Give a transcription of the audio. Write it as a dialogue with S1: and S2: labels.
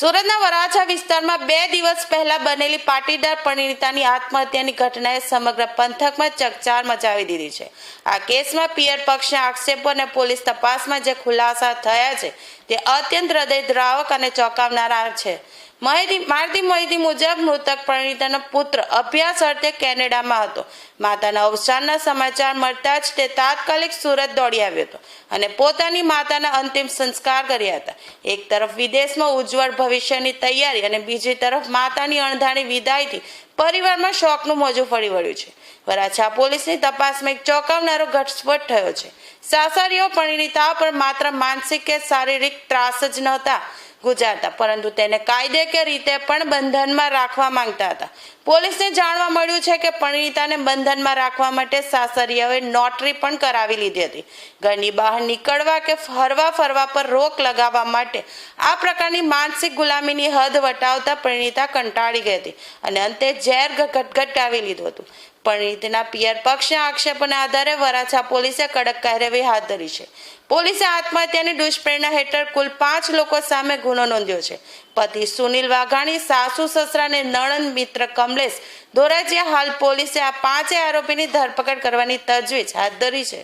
S1: સુરતના વરાછા વિસ્તારમાં 2 દિવસ પહેલા બનેલી પાટીદાર પરિણીતાની આત્મહત્યાની ઘટનાએ સમગ્ર પંથકમાં ચકચાર મચાવી દીધી છે। આ કેસમાં પિયર પક્ષના આક્ષેપો અને પોલીસ તપાસમાં જે ખુલાસા થયા છે તે અત્યંત હૃદયદ્રાવક અને ચોંકાવનારા છે। માહિતી મુજબ મૃતક પરિણીતાનો પુત્ર અભ્યાસ અર્થે કેનેડામાં હતો। માતાના અવસાનના સમાચાર મળતા જ તે તાત્કાલિક સુરત દોડી આવ્યો હતો અને પોતાની માતાના અંતિમ સંસ્કાર કર્યા હતા। એક તરફ વિદેશમાં ઉજ્જવળ ભવિષ્યની તૈયારી અને બીજી તરફ માતાની અણધારી વિદાયથી પરિવારમાં શોકનું મોજું ફરી વળ્યું છે। વરાછા પોલીસની તપાસમાં એક ચોંકાવનારો ઘટસ્ફોટ થયો છે। સાસરીઓ પરિણીતા પર માત્ર માનસિક કે શારીરિક ત્રાસ જ નહોતા ગુજારતા, પરંતુ તેને કાયદેકીય રીતે પણ બંધનમાં રાખવા માંગતા હતા। પોલીસને જાણવા મળ્યું છે કે પરિણીતાને બંધનમાં રાખવા માટે સાસરીઓએ નોટરી પણ કરાવી લીધી હતી। ઘરની બહાર નીકળવા કે હરવા ફરવા પર રોક લગાવવા માટે આ પ્રકારની માનસિક ગુલામીની હદ વટાવતા પરિણીતા કંટાળી ગઈ હતી અને અંતે ઝેર ઘટઘટાવી લીધું હતું। પરિણીતના પિયર પક્ષના આક્ષેપોના આધારે વરાછા પોલીસે કડક કાર્યવાહી હાથ ધરી છે। પોલીસે આત્મહત્યાની દુષ્પ્રેરણા હેઠળ કુલ 5 લોકો સામે ગુનો નોંધ્યો છે। પતિ સુનિલ વાઘાણી, સાસુ સસરા અને નણંદ મિત્ર કમલેશ ધોરાજીયા। હાલ પોલીસે આ 5 આરોપીની ધરપકડ કરવાની તજવીજ હાથ ધરી છે।